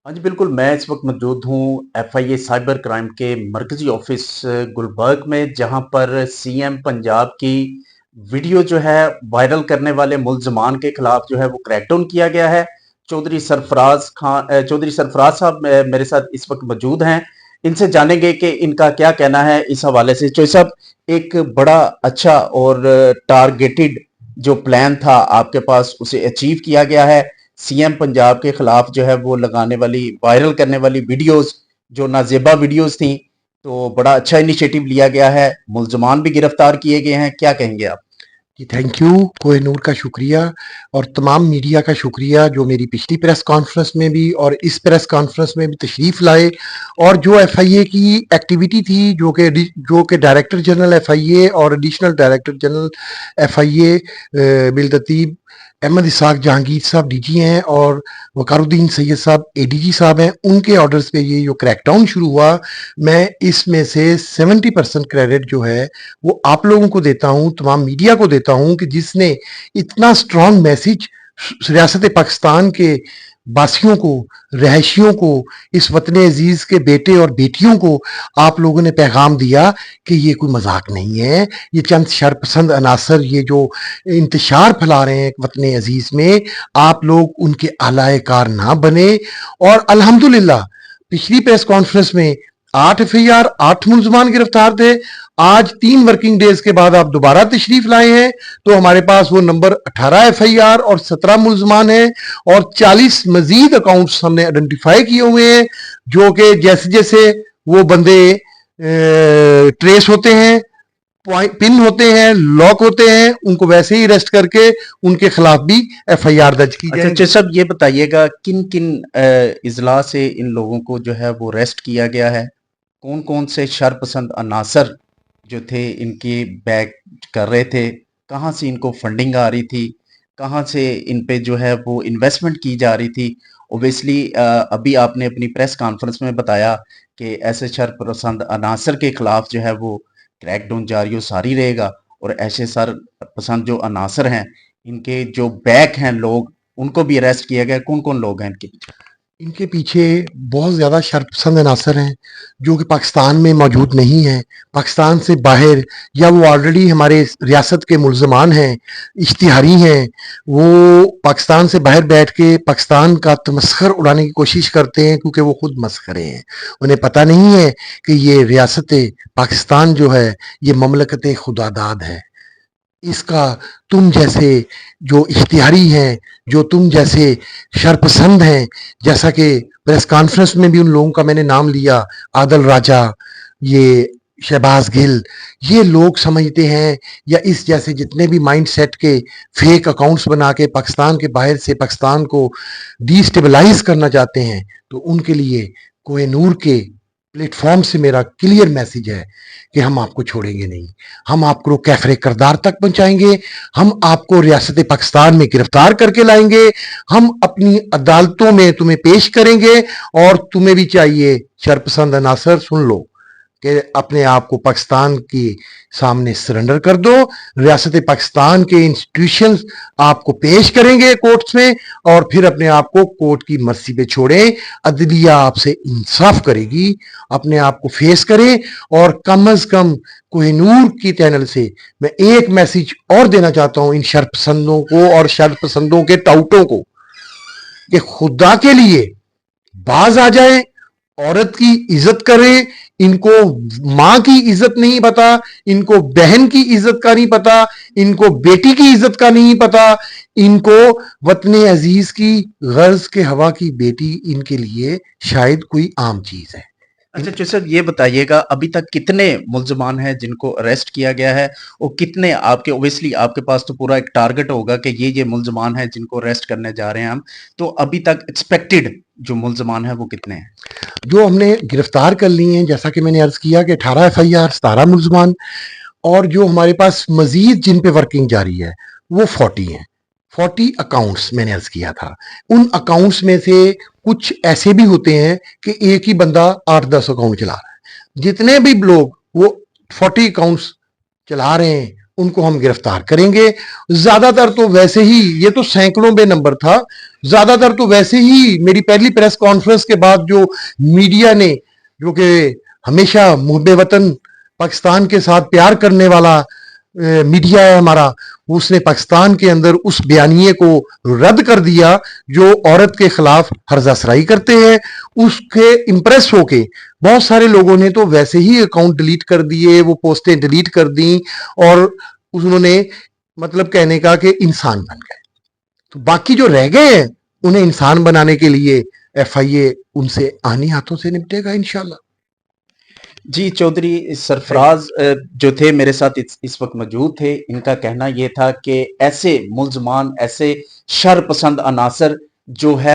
हाँ जी, बिल्कुल, मैं इस वक़्त मौजूद हूँ एफआईए साइबर क्राइम के मरकज़ी ऑफ़िस गुलबर्ग में, जहाँ पर सीएम पंजाब की वीडियो जो है वायरल करने वाले मुल्ज़मान के खिलाफ़ जो है वो क्रैकडाउन किया गया है। चौधरी सरफ़राज़ साहब मेरे साथ इस वक़्त मौजूद हैं। इनसे जानेंगे कि इनका क्या कहना है इस हवाले से। चौधरी साहब, एक बड़ा अच्छा और टारगेटेड जो प्लान था आपके पास, उसे अचीव किया गया है। सीएम पंजाब के खिलाफ जो है वो लगाने वाली वायरल करने वाली वीडियोस जो नाजेबा वीडियोस थी, तो बड़ा अच्छा इनिशिएटिव लिया गया है। मुल्जमान भी गिरफ्तार किए गए हैं। क्या कहेंगे आप? जी थैंक यू। कोहिनूर का शुक्रिया और तमाम मीडिया का शुक्रिया जो मेरी पिछली प्रेस कॉन्फ्रेंस में भी और इस प्रेस कॉन्फ्रेंस में भी तशरीफ़ लाए और जो एफआईए की एक्टिविटी थी जो कि डायरेक्टर जनरल एफआईए और एडिशनल डायरेक्टर जनरल एफआईए बिलततीब अहमद इसाक जहांगीर साहब डीजी हैं और वकारुद्दीन सैयद साहब एडीजी साहब हैं, उनके ऑर्डर्स पे ये जो क्रैकडाउन शुरू हुआ, मैं इसमें से 70% क्रेडिट जो है वो आप लोगों को देता हूं, तमाम मीडिया को देता हूं कि जिसने इतना स्ट्रांग मैसेज रियासत पाकिस्तान के वासियों को, रहायशियों को, इस वतन अजीज के बेटे और बेटियों को आप लोगों ने पैगाम दिया कि ये कोई मजाक नहीं है। ये चंद शरपसंद अनासर ये जो इंतशार फैला रहे हैं वतन अजीज में, आप लोग उनके आलाए कार ना बने। और अल्हम्दुलिल्लाह पिछली प्रेस कॉन्फ्रेंस में 8 एफआईआर 8 मुल्जमान गिरफ्तार थे। आज 3 वर्किंग डेज के बाद आप दोबारा तशरीफ लाए हैं तो हमारे पास वो नंबर 18 एफआईआर और 17 मुल्जमान है और 40 मजीद अकाउंट्स हमने आइडेंटिफाई किए हुए हैं, जो कि जैसे जैसे वो बंदे ट्रेस होते हैं, पिन होते हैं, लॉक होते हैं, उनको वैसे ही अरेस्ट करके उनके खिलाफ भी एफआईआर दर्ज की अच्छा, जाएगी। जैसे साहब ये बताइएगा, किन किन इजला से इन लोगों को जो है वो अरेस्ट किया गया है? कौन कौन से शरपसंद अनासर जो थे इनकी बैक कर रहे थे? कहाँ से इनको फंडिंग आ रही थी? कहाँ से इन पे जो है वो इन्वेस्टमेंट की जा रही थी? ओबियसली अभी आपने अपनी प्रेस कॉन्फ्रेंस में बताया कि ऐसे शरपसंद अनासर के खिलाफ जो है वो क्रैकडाउन जारी और सारी रहेगा, और ऐसे शरपसंद जो अनासर हैं, इनके जो बैक हैं लोग, उनको भी अरेस्ट किया गया। कौन कौन लोग हैं इनके पीछे? इनके पीछे बहुत ज़्यादा शर्पसंद अनासर हैं जो कि पाकिस्तान में मौजूद नहीं हैं, पाकिस्तान से बाहर, या वो ऑलरेडी हमारे रियासत के मुल्ज़मान हैं, इश्तिहारी हैं। वो पाकिस्तान से बाहर बैठ के पाकिस्तान का तमस्खर उड़ाने की कोशिश करते हैं क्योंकि वो खुद मस्खरे हैं। उन्हें पता नहीं है कि ये रियासत पाकिस्तान जो है ये ममलकत खुदादाद है। इसका तुम जैसे जो इश्तिहारी हैं, जो तुम जैसे शरपसंद हैं, जैसा कि प्रेस कॉन्फ्रेंस में भी उन लोगों का मैंने नाम लिया, आदल राजा, ये शहबाज गिल, ये लोग समझते हैं, या इस जैसे जितने भी माइंड सेट के फेक अकाउंट्स बना के पाकिस्तान के बाहर से पाकिस्तान को डिस्टेबलाइज करना चाहते हैं, तो उनके लिए कोहिनूर के प्लेटफॉर्म से मेरा क्लियर मैसेज है कि हम आपको छोड़ेंगे नहीं। हम आपको कैफरे करदार तक पहुंचाएंगे, हम आपको रियासत पाकिस्तान में गिरफ्तार करके लाएंगे, हम अपनी अदालतों में तुम्हें पेश करेंगे। और तुम्हें भी चाहिए शरपसंद अनासर, सुन लो कि अपने आप को पाकिस्तान के सामने सरेंडर कर दो। रियासत पाकिस्तान के इंस्टीट्यूशंस आपको पेश करेंगे कोर्ट्स में और फिर अपने आप को कोर्ट की मर्जी पे छोड़ें। अदलिया आपसे इंसाफ करेगी, अपने आप को फेस करें। और कम अज कम कोहिनूर की चैनल से मैं एक मैसेज और देना चाहता हूं इन शर्पसंदों को और शर्पसंदों के टाउटों को कि खुदा के लिए बाज आ जाए, औरत की इज्जत करें। इनको मां की इज्जत नहीं पता, इनको बहन की इज्जत का नहीं पता, इनको बेटी की इज्जत का नहीं पता, इनको वतन अजीज की गर्ज के हवा की बेटी इनके लिए शायद कोई आम चीज है। अच्छा, जैसे ये बताइएगा, अभी तक कितने मुल्जमान हैं जिनको अरेस्ट किया गया है, और कितने आपके, ओबियसली आपके पास तो पूरा एक टारगेट होगा कि ये मुल्जमान हैं जिनको अरेस्ट करने जा रहे हैं हम, तो अभी तक एक्सपेक्टेड जो मुल्जमान हैं वो कितने हैं? जो हमने गिरफ्तार कर लिए हैं, जैसा कि मैंने अर्ज किया कि 18 एफआईआर 17 मुल्जमान, और जो हमारे पास मजीद जिन पे वर्किंग जारी है वो 40 हैं। 40 अकाउंट्स मैंने अर्ज किया था। उन अकाउंट्स में से कुछ ऐसे भी होते हैं कि एक ही बंदा 8-10 अकाउंट चला रहा है। जितने भी लोग वो 40 अकाउंट्स चला रहे हैं उनको हम गिरफ्तार करेंगे। ज्यादातर तो वैसे ही, ये तो सैकड़ों में नंबर था, ज्यादातर तो वैसे ही मेरी पहली प्रेस कॉन्फ्रेंस के बाद जो मीडिया ने, जो कि हमेशा मुहब्बे वतन पाकिस्तान के साथ प्यार करने वाला मीडिया है हमारा, उसने पाकिस्तान के अंदर उस बयानिए को रद्द कर दिया जो औरत के खिलाफ हर्जासराई करते हैं। उसके इंप्रेस होके बहुत सारे लोगों ने तो वैसे ही अकाउंट डिलीट कर दिए, वो पोस्टें डिलीट कर दी और उन्होंने मतलब कहने का कि इंसान बन गए। तो बाकी जो रह गए हैं उन्हें इंसान बनाने के लिए एफआईए उनसे आनी हाथों से निपटेगा इंशाल्लाह। जी, चौधरी सरफराज जो थे मेरे साथ इस वक्त मौजूद थे। इनका कहना ये था कि ऐसे मुल्जमान, ऐसे शर पसंद अनासर जो है